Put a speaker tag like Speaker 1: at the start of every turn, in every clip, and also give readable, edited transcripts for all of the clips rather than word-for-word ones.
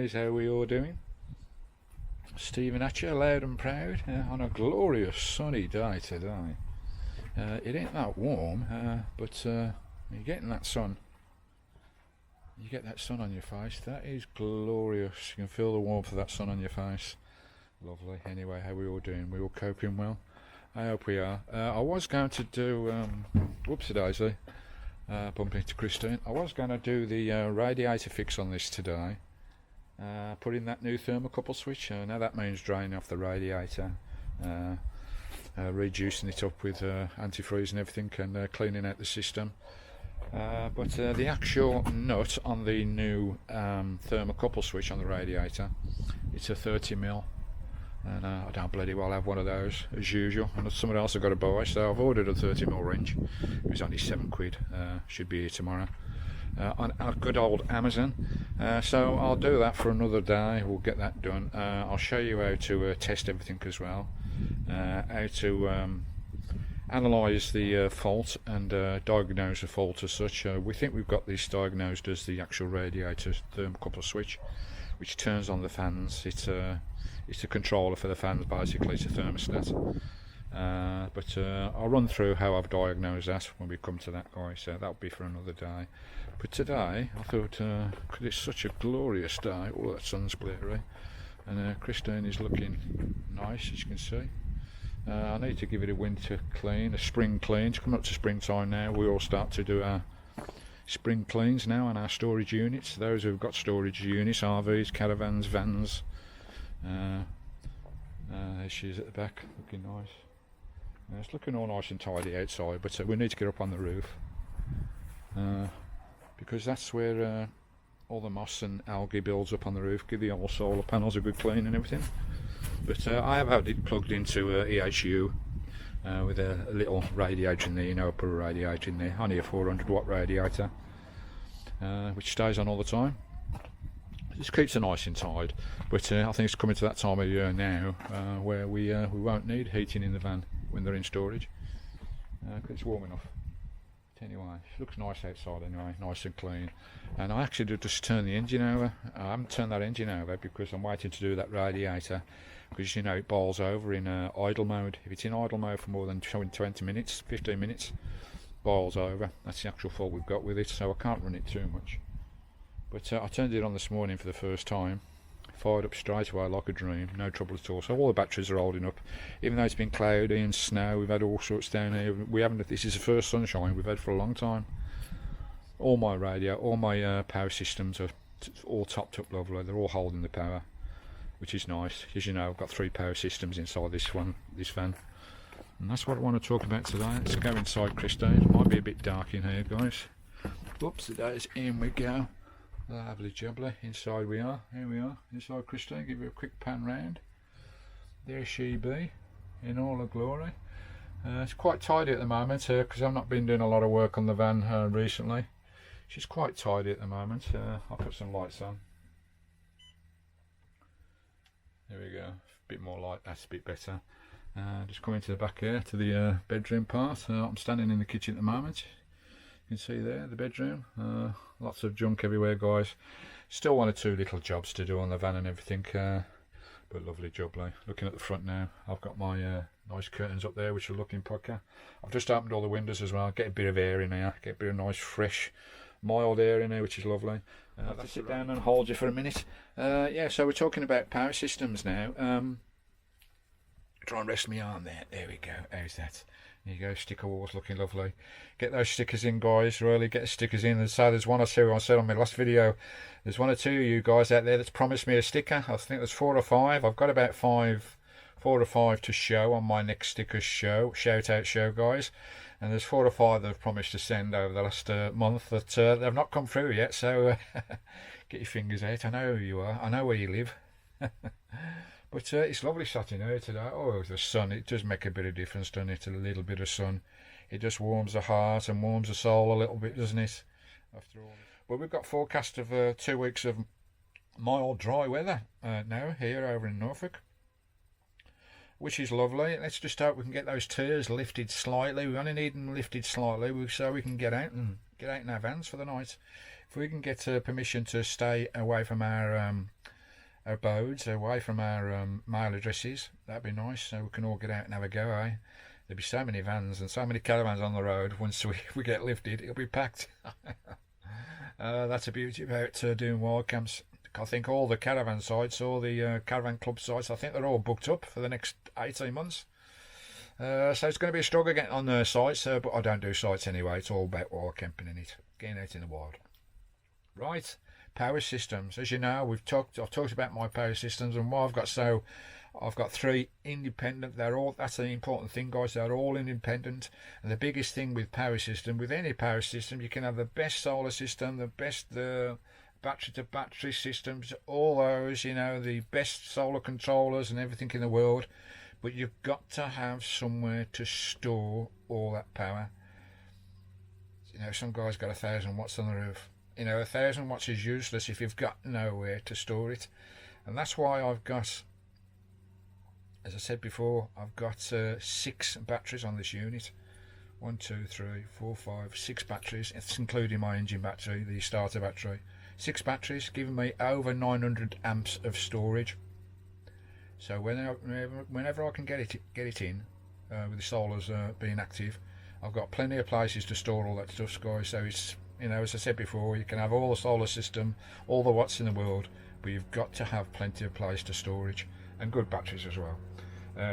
Speaker 1: guys, how are we all doing? Stephen at you, loud and proud, on a glorious sunny day today. It ain't that warm, but you're getting that sun. You get that sun on your face, that is glorious. You can feel the warmth of that sun on your face. Lovely. Anyway, how are we all doing? We all coping well? I hope we are. I was going to do, whoopsie daisy, bumping into Christine. I was going to do the radiator fix on this today. Put in that new thermocouple switch. Now that means draining off the radiator, reducing it up with antifreeze and everything, and cleaning out the system. But the actual nut on the new thermocouple switch on the radiator, it's a 30mm. And I don't bloody well have one of those as usual, and someone else I've got to buy, so I've ordered a 30mm wrench. It was only £7, should be here tomorrow, on good old Amazon. So I'll do that for another day. We'll get that done. I'll show you how to test everything as well, how to analyse the fault and diagnose the fault as such. We think we've got this diagnosed as the actual radiator thermocouple switch, which turns on the fans. It's a controller for the fans, basically. It's a thermostat. But I'll run through how I've diagnosed that when we come to that, guys. So that'll be for another day. But today I thought, because it's such a glorious day, all that sun's glary, and Christine is looking nice, as you can see. I need to give it a winter clean, a spring clean. It's coming up to springtime now. We all start to do our spring cleans now on our storage units. Those who've got storage units, RVs, caravans, vans. There she is at the back, looking nice. It's looking all nice and tidy outside, but we need to get up on the roof, because that's where all the moss and algae builds up on the roof. Give the old solar panels a good clean and everything. But I have had it plugged into EHU with a little radiator in there. You know, I put a radiator in there, only a 400 watt radiator, which stays on all the time. Just keeps it nice and tight. But I think it's coming to that time of year now where we won't need heating in the van when they're in storage, because it's warm enough. But anyway, it looks nice outside anyway, nice and clean. And I actually did just turn the engine over. I haven't turned that engine over because I'm waiting to do that radiator, because you know it boils over in idle mode. If it's in idle mode for more than 20 minutes, 15 minutes, boils over. That's the actual fault we've got with it, so I can't run it too much. But I turned it on this morning for the first time, fired up straight away like a dream, no trouble at all. So all the batteries are holding up, even though it's been cloudy and snow. We've had all sorts down here. We haven't. This is the first sunshine we've had for a long time. All my radio, all my power systems are all topped up lovely. They're all holding the power, which is nice. As you know, I've got 3 power systems inside this van, and that's what I want to talk about today. Let's go inside, Christine. It might be a bit dark in here, guys. Oops, in we go. Lovely jubbly. Inside we are. Here we are. Inside Christine. Give you a quick pan round. There she be, in all her glory. It's quite tidy at the moment because I've not been doing a lot of work on the van recently. She's quite tidy at the moment. I'll put some lights on. There we go. A bit more light. That's a bit better. Just coming to the back here to the bedroom part. I'm standing in the kitchen at the moment. You can see there the bedroom. Lots of junk everywhere, guys. Still 1 or 2 little jobs to do on the van and everything, but lovely jubbly. Looking at the front now, I've got my nice curtains up there which are looking pucker. I've just opened all the windows as well, get a bit of air in here, get a bit of nice fresh mild air in here, which is lovely. I'll have to sit down and hold you for a minute. Yeah, so we're talking about power systems now. Try and rest my arm there. There we go. How's that? There you go. Sticker walls looking lovely. Get those stickers in, guys. Really get the stickers in. And so there's 1 or 2. I said on my last video, there's 1 or 2 of you guys out there that's promised me a sticker. I think there's 4 or 5. I've got about 4 or 5 to show on my next stickers show, shout out show, guys. And there's 4 or 5 that I've promised to send over the last month that they've not come through yet. So get your fingers out. I know who you are. I know where you live. But it's lovely sat in here today. Oh, the sun, it does make a bit of difference, doesn't it? A little bit of sun. It just warms the heart and warms the soul a little bit, doesn't it? After all. Well, we've got forecast of 2 weeks of mild, dry weather now here over in Norfolk, which is lovely. Let's just hope we can get those tiers lifted slightly. We only need them lifted slightly so we can get out in our vans for the night. If we can get permission to stay away from our abodes away from our mail addresses. That'd be nice, so we can all get out and have a go, eh? There'll be so many vans and so many caravans on the road. Once we get lifted, it'll be packed. That's a beauty about doing wild camps. I think all the caravan sites, all the caravan club sites, I think they're all booked up for the next 18 months. So it's going to be a struggle getting on the sites, but I don't do sites anyway. It's all about wild camping in it, getting out in the wild. Right, power systems. As you know, I've talked about my power systems and why I've got 3 independent. That's the important thing, guys. They're all independent. And the biggest thing with power system, with any power system, you can have the best solar system, the best battery to battery systems, all those, you know, the best solar controllers and everything in the world, but you've got to have somewhere to store all that power. You know, some guys got 1,000 watts on the roof. You know, 1,000 watts is useless if you've got nowhere to store it. And that's why I've got, as I said before, I've got 6 batteries on this unit. 1, 2, 3, 4, 5, 6 batteries. It's including my engine battery, the starter battery. 6 batteries, giving me over 900 amps of storage. So whenever I can get it in, with the solars being active, I've got plenty of places to store all that stuff, guys. So it's, you know, as I said before, you can have all the solar system, all the watts in the world, but you've got to have plenty of place to storage and good batteries as well.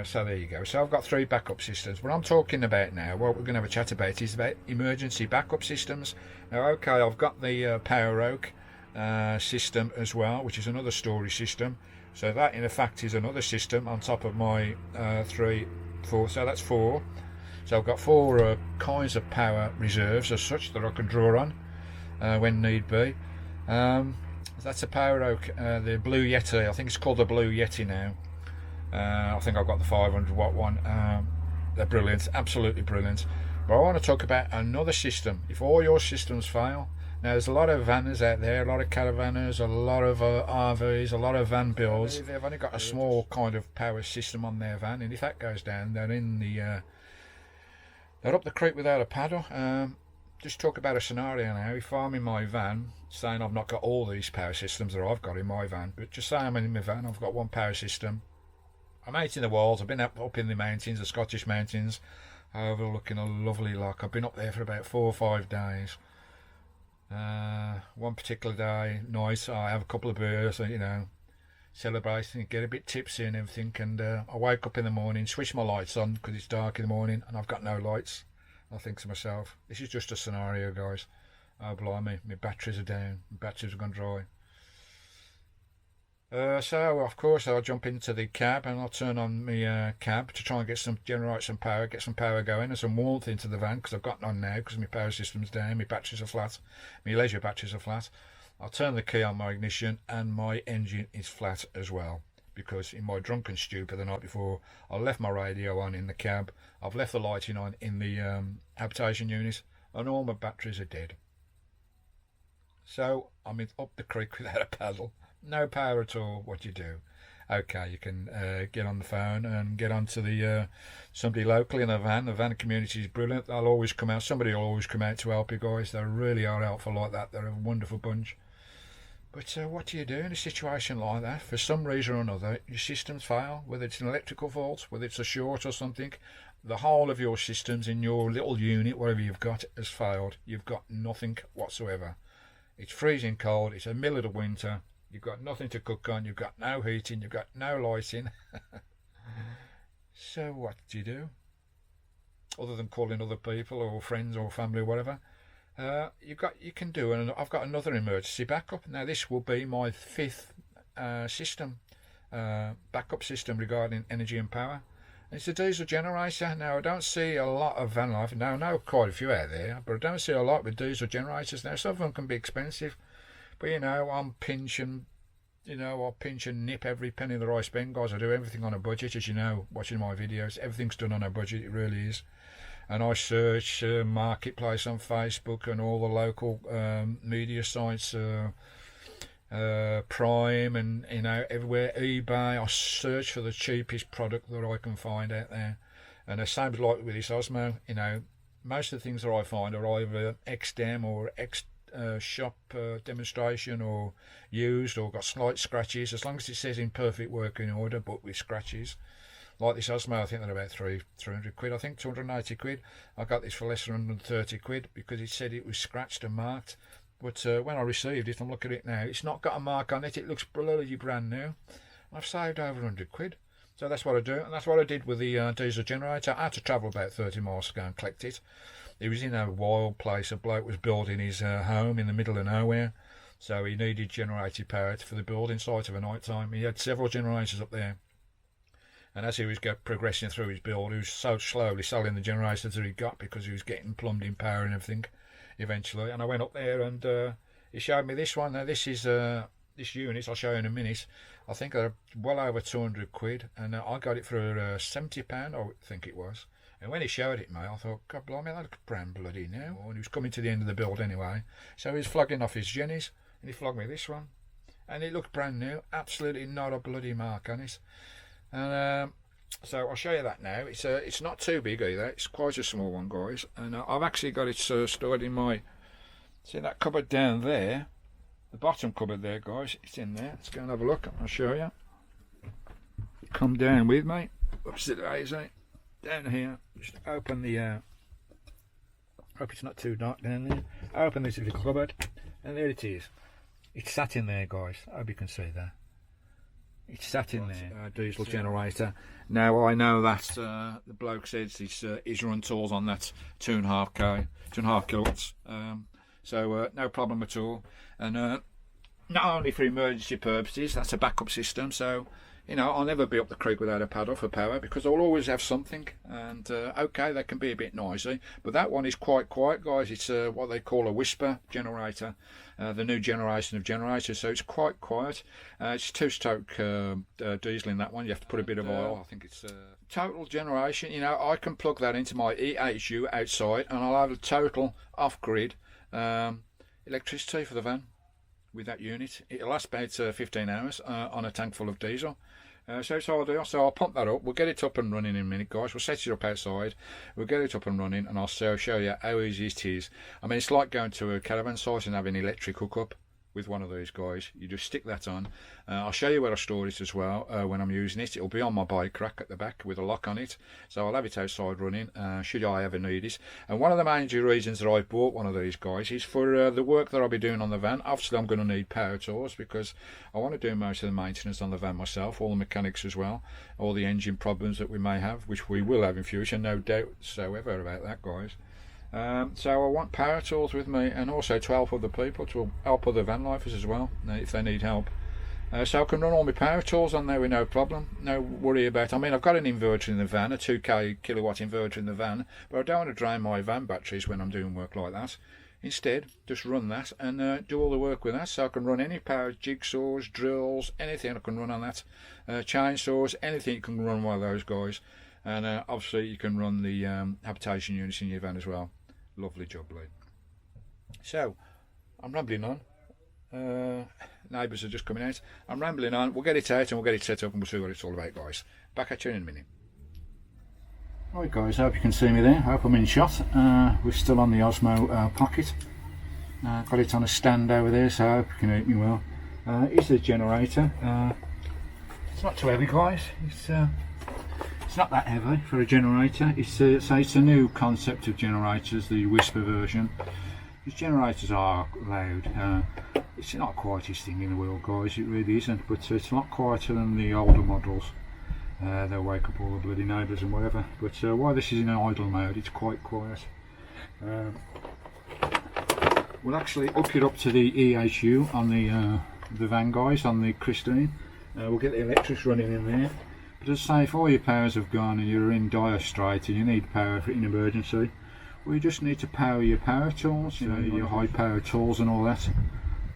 Speaker 1: So there you go. So I've got 3 backup systems. What I'm talking about now, what we're going to have a chat about, is about emergency backup systems. Now, okay, I've got the Power Oak system as well, which is another storage system. So that in effect is another system on top of my 3, 4. So that's 4. So I've got 4 kinds of power reserves as such that I can draw on when need be. That's a Power Oak, the Blue Yeti. I think it's called the Blue Yeti now. I think I've got the 500 watt one. They're brilliant, absolutely brilliant. But I want to talk about another system. If all your systems fail, now there's a lot of vanners out there, a lot of caravanners, a lot of RVs, a lot of van builds. They've only got a small kind of power system on their van, and if that goes down, they're in the they're up the creek without a paddle. Just talk about a scenario now. If I'm in my van, saying I've not got all these power systems that I've got in my van, but just say I'm in my van, I've got one power system. I'm out in the wilds. I've been up in the mountains, the Scottish mountains, overlooking a lovely loch. I've been up there for about 4 or 5 days. One particular day, nice, I have a couple of beers, you know, celebrating, get a bit tipsy and everything, and I wake up in the morning, switch my lights on because it's dark in the morning and I've got no lights. I think to myself, this is just a scenario, guys. Oh blimey, my batteries are down, my batteries have gone dry. So of course I'll jump into the cab and I'll turn on my cab to try and generate some power, get some power going and some warmth into the van, because I've got none now because my power system's down, my batteries are flat, my leisure batteries are flat. I'll turn the key on my ignition and my engine is flat as well, because in my drunken stupor the night before I left my radio on in the cab, I've left the lighting on in the habitation unit, and all my batteries are dead. So I'm up the creek without a paddle. No power at all. What do you do? Okay, you can get on the phone and get onto the somebody locally in a van. The van community is brilliant. They'll always come out. Somebody will always come out to help you guys. They really are helpful like that. They're a wonderful bunch. But what do you do in a situation like that? For some reason or another, your systems fail. Whether it's an electrical fault, whether it's a short or something, the whole of your systems in your little unit, whatever you've got, has failed. You've got nothing whatsoever. It's freezing cold. It's the middle of the winter. You've got nothing to cook on, you've got no heating, you've got no lighting. So what do you do? Other than calling other people or friends or family or whatever, you can do, and I've got another emergency backup. Now this will be my 5th system, backup system regarding energy and power. And it's a diesel generator. Now I don't see a lot of Vanlife. Now I know quite a few out there, but I don't see a lot with diesel generators. Now some of them can be expensive. But you know, I'll pinch and nip every penny that I spend, guys. I do everything on a budget, as you know, watching my videos. Everything's done on a budget, it really is. And I search Marketplace on Facebook and all the local media sites, Prime, and you know, everywhere, eBay. I search for the cheapest product that I can find out there. And it seems like with this Osmo, you know, most of the things that I find are either XDEM or shop demonstration or used or got slight scratches, as long as it says in perfect working order but with scratches. Like this Osmo, I think they're about 300 quid, I think 280 quid. I got this for less than 130 quid because it said it was scratched and marked. But when I received it, I'm looking at it now, it's not got a mark on it, it looks bloody brand new. I've saved over 100 quid. So that's what I do, and that's what I did with the diesel generator. I had to travel about 30 miles to go and collect it. It was in a wild place. A bloke was building his home in the middle of nowhere, so he needed generated power for the building site of a night time. He had several generators up there, and as he was progressing through his build, he was so slowly selling the generators that he got because he was getting plumbed in power and everything eventually. And I went up there and he showed me this one. Now this is this unit, I'll show you in a minute. I think they're well over 200 quid, and I got it for £70, I think it was. And when he showed it me, I thought, God blimey, that looks brand bloody new. And he was coming to the end of the build anyway, so he was flogging off his Gennies, and he flogged me this one, and it looked brand new, absolutely not a bloody mark on it. And so I'll show you that now. It's not too big either, it's quite a small one, guys. And I've actually got it stored in my, see that cupboard down there, the bottom cupboard there, guys, it's in there. Let's go and have a look, I'll show you. Come down with me, what's it lazy? Down here, just open the, hope it's not too dark down there. Open this little cupboard, and there it is. It's sat in there, guys, I hope you can see that. It's sat in there, diesel generator. Now I know that the bloke says he's run tools on that 2.5 kilowatts. So no problem at all. And not only for emergency purposes, that's a backup system. So you know, I'll never be up the creek without a paddle for power because I'll always have something. And okay, they can be a bit noisy, but that one is quite quiet, guys. It's what they call a whisper generator, the new generation of generators, so it's quite quiet. It's 2-stroke diesel in that one. You have to put a bit of oil. I think it's total generation. You know, I can plug that into my EHU outside and I'll have a total off-grid electricity for the van with that unit. It'll last about 15 hours on a tank full of diesel. So it's all deal. So I'll pump that up. We'll get it up and running in a minute, guys. We'll set it up outside. We'll get it up and running, and I'll show you how easy it is. I mean, it's like going to a caravan site and having an electric hookup with one of these guys. You just stick that on. I'll show you where I store it as well when I'm using it. It'll be on my bike rack at the back with a lock on it, so I'll have it outside running should I ever need it. And one of the major reasons that I bought one of these guys is for the work that I'll be doing on the van. Obviously I'm going to need power tools because I want to do most of the maintenance on the van myself, all the mechanics as well, all the engine problems that we may have, which we will have in future, no doubt whatsoever about that, guys. So I want power tools with me, and also to help other people, to help other van lifers as well if they need help. So I can run all my power tools on there with no problem, no worry about. I mean, I've got an inverter in the van, a 2k kilowatt inverter in the van, but I don't want to drain my van batteries when I'm doing work like that. Instead, just run that and do all the work with that. So I can run any power, jigsaws, drills, anything I can run on that. Chainsaws, anything you can run one of those guys. And obviously you can run the habitation units in your van as well. Lovely job, Lee. So I'm rambling on. Neighbours are just coming out. I'm rambling on. We'll get it out and we'll get it set up and we'll see what it's all about, guys. Back at you in a minute. Right, guys, I hope you can see me there. I hope I'm in shot. We're still on the Osmo Pocket. Got it on a stand over there, so I hope you can hear me well. It's a generator. It's not too heavy, guys. It's not that heavy for a generator. It's a new concept of generators, the whisper version. These generators are loud. It's not the quietest thing in the world, guys, it really isn't, but it's a lot quieter than the older models. They'll wake up all the bloody neighbours and whatever, but while this is in idle mode, it's quite quiet. We'll actually hook it up to the EHU on the van, guys, on the Christine. We'll get the electrics running in there. But as I say, if all your powers have gone and you're in dire strait and you need power for an emergency, well, you just need to power your power tools, you know, your high power tools and all that.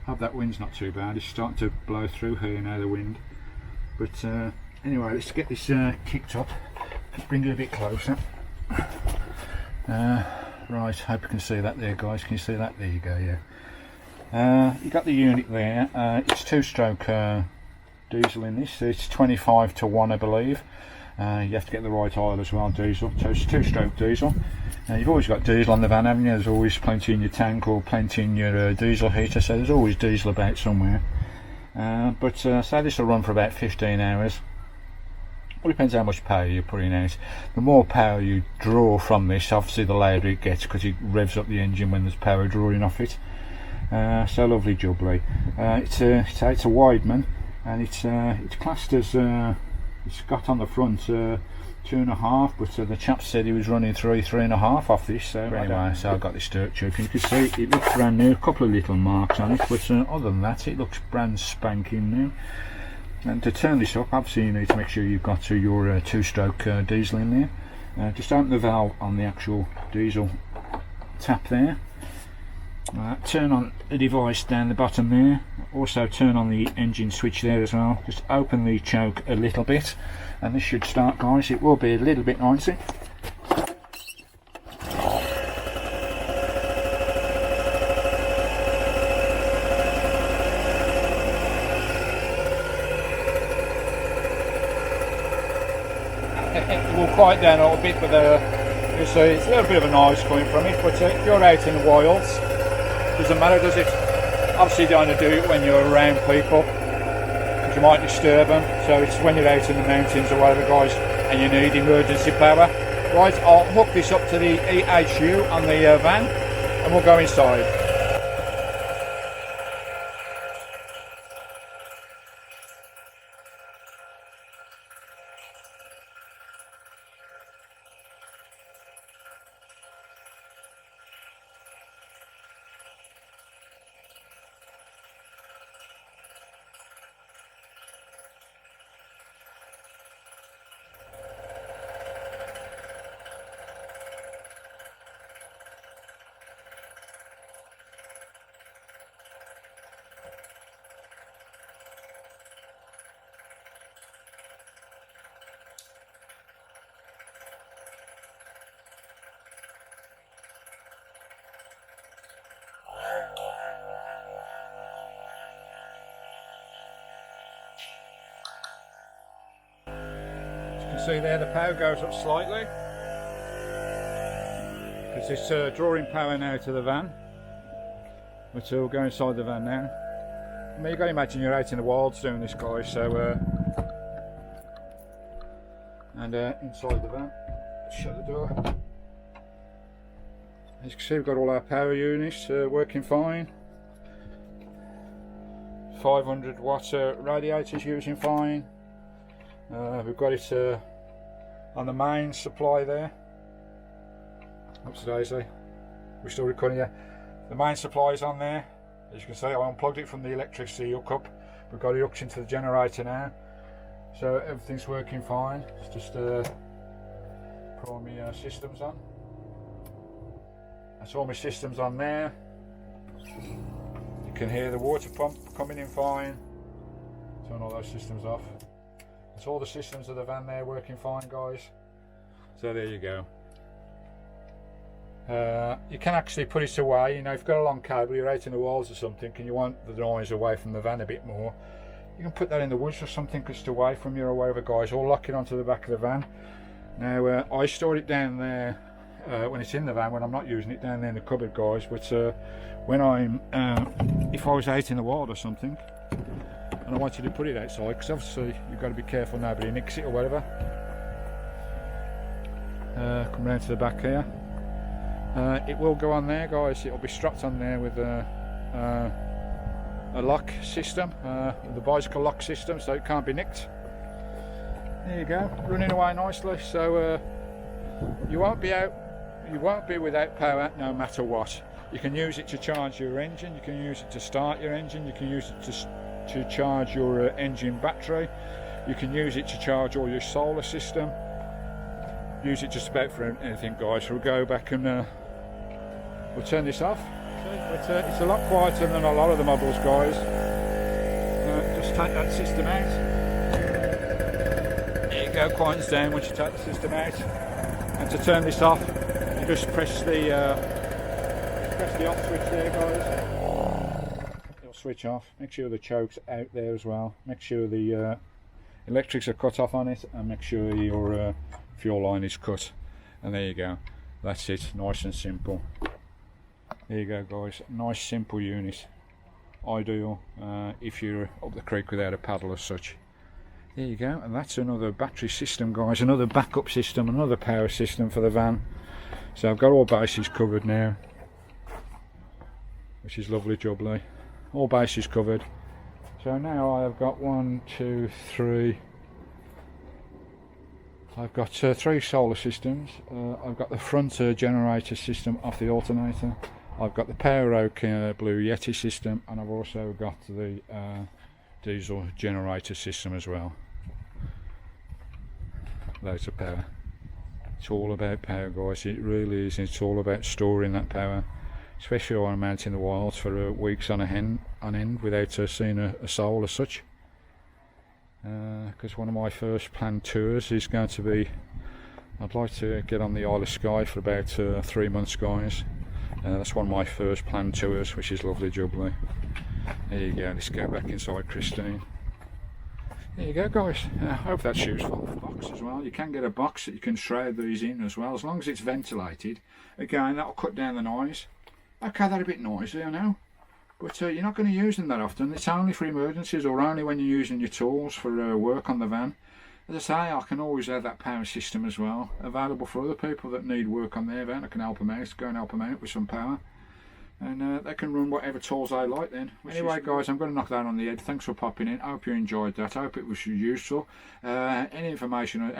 Speaker 1: Hope that wind's not too bad. It's starting to blow through here now, the wind. But anyway, let's get this kicked up. Let's bring it a bit closer. Right, hope you can see that there, guys. Can you see that? There you go, yeah. You got the unit there. It's 2-stroke diesel in this. It's 25 to 1, I believe. You have to get the right oil as well, diesel. So it's 2-stroke diesel. You've always got diesel on the van, haven't you? There's always plenty in your tank or plenty in your diesel heater, so there's always diesel about somewhere. Say this will run for about 15 hours. Well, it depends how much power you're putting out. The more power you draw from this, obviously the louder it gets, because it revs up the engine when there's power drawing off it. So lovely jubbly. It's a Wideman, and it's classed as it's got on the front 2.5, but the chap said he was running 3.5 off this. So anyway, so I've got this dirt tube, and you can see it looks brand new. A couple of little marks on it, but other than that, it looks brand spanking new. And to turn this up, obviously you need to make sure you've got your 2-stroke diesel in there. Just open the valve on the actual diesel tap there. Turn on the device down the bottom there. Also turn on the engine switch there as well. Just open the choke a little bit, and this should start, guys. It will be a little bit noisy. It will quiet down a little bit, but it's a little bit of a noise coming from it. But if you're out in the wilds, doesn't matter, does it? Obviously you don't want to do it when you're around people, because you might disturb them. So it's when you're out in the mountains or whatever, guys, and you need emergency power. Right, I'll hook this up to the EHU on the van, and we'll go inside. See there, the power goes up slightly because it's drawing power now to the van, but we'll go inside the van now. I mean, you've got to imagine you're out in the wilds doing this, guys, so inside the van, shut the door. As you can see, we've got all our power units working fine. 500 watt radiators using fine. We've got it on the main supply there. Oops, Daisy. We're still recording here. The main supply is on there. As you can see, I unplugged it from the electricity hookup. We've got it hooked into the generator now. So everything's working fine. It's just put all my systems on. That's all my systems on there. You can hear the water pump coming in fine. Turn all those systems off. It's all the systems of the van there working fine, guys. So there you go. You can actually put it away. You know, if you've got a long cable, you're out in the walls or something, and you want the noise away from the van a bit more, you can put that in the woods or something just away from you or wherever, guys, or lock it onto the back of the van. Now, I store it down there when it's in the van, when I'm not using it, down there in the cupboard, guys. But when I'm, if I was out in the wild or something, and I want you to put it outside, because obviously you've got to be careful nobody nicks it or whatever. Come round to the back here. It will go on there, guys. It'll be strapped on there with a lock system, the bicycle lock system, so it can't be nicked. There you go, running away nicely. So you won't be without power no matter what. You can use it to charge your engine, you can use it to start your engine, you can use it to charge your engine battery, you can use it to charge all your solar system. Use it just about for anything, guys. So we'll go back and we'll turn this off. But it's a lot quieter than a lot of the models, guys. Just take that system out. There you go, quietens down once you take the system out. And to turn this off, you just press the off switch there, guys. It'll switch off. Make sure the choke's out there as well. Make sure the electrics are cut off on it, and make sure your fuel line is cut. And there you go, that's it, nice and simple. There you go guys, nice simple unit, ideal if you're up the creek without a paddle as such. There you go, and that's another battery system guys, another backup system, another power system for the van. So I've got all bases covered now, which is lovely jubbly, all bases covered. So now I have got 1, 2, 3, I've got 3 solar systems. I've got the front generator system off the alternator, I've got the Power Oak Blue Yeti system, and I've also got the diesel generator system as well. Loads of power. It's all about power guys, it really is. It's all about storing that power, especially when I'm out in the wilds for weeks on end without seeing a soul as such. Because one of my first planned tours is going to be, I'd like to get on the Isle of Skye for about 3 months guys. That's one of my first planned tours, which is lovely jubbly. There you go, let's go back inside Christine. There you go guys, I hope that shoots full of box as well. You can get a box that you can shroud these in as well, as long as it's ventilated. Again, that'll cut down the noise. Okay, they're a bit noisy, I know, but you're not going to use them that often. It's only for emergencies or only when you're using your tools for work on the van. As I say, I can always have that power system as well available for other people that need work on their van. I can help them out, go and help them out with some power, and they can run whatever tools they like then. Anyway guys, I'm going to knock that on the head. Thanks for popping in, I hope you enjoyed that, I hope it was useful. Any information,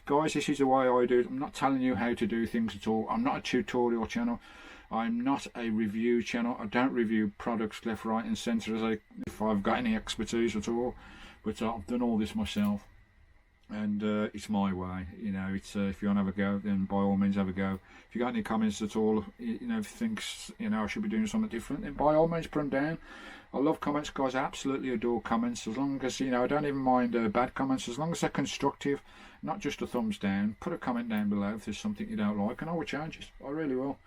Speaker 1: guys, this is the way I do it. I'm not telling you how to do things at all. I'm not a tutorial channel, I'm not a review channel. I don't review products left, right and centre if I've got any expertise at all, but I've done all this myself, and it's my way. You know, it's if you want to have a go, then by all means have a go. If you got any comments at all, you know, if you think I should be doing something different, then by all means put them down. I love comments guys, I absolutely adore comments, as long as I don't even mind bad comments, as long as they're constructive, not just a thumbs down. Put a comment down below if there's something you don't like, and I will change it, I really will.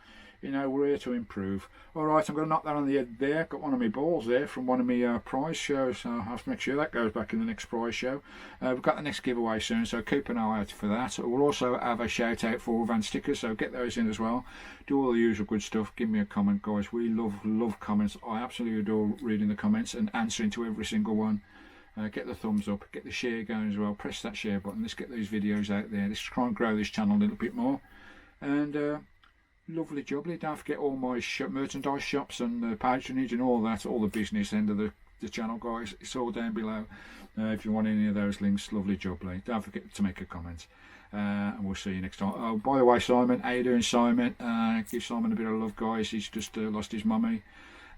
Speaker 1: We're here to improve. Alright, I'm going to knock that on the head there. Got one of my balls there from one of my prize shows, so I'll have to make sure that goes back in the next prize show. We've got the next giveaway soon, so keep an eye out for that. We'll also have a shout out for van stickers, so get those in as well. Do all the usual good stuff. Give me a comment guys, we love comments. I absolutely adore reading the comments and answering to every single one. Get the thumbs up, get the share going as well, press that share button. Let's get these videos out there, let's try and grow this channel a little bit more. And lovely jubbly, don't forget all my merchandise shops and the patronage and all that, all the business end of the channel guys, it's all down below. If you want any of those links, lovely jubbly, don't forget to make a comment, and we'll see you next time. Oh, by the way, Simon, how you doing Simon? Give Simon a bit of love guys, he's just lost his mummy.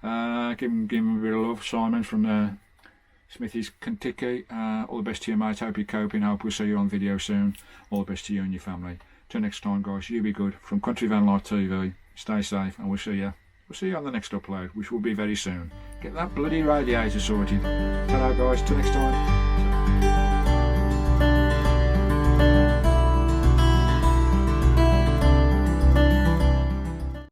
Speaker 1: Give him a bit of love, Simon from Smithy's Kentucky. All the best to you mate, hope you're coping, hope we'll see you on video soon. All the best to you and your family. Till next time guys, you be good. From Country Vanlife TV, stay safe, and we'll see you on the next upload, which will be very soon. Get that bloody radiator sorted. Ta-ra guys, till next time.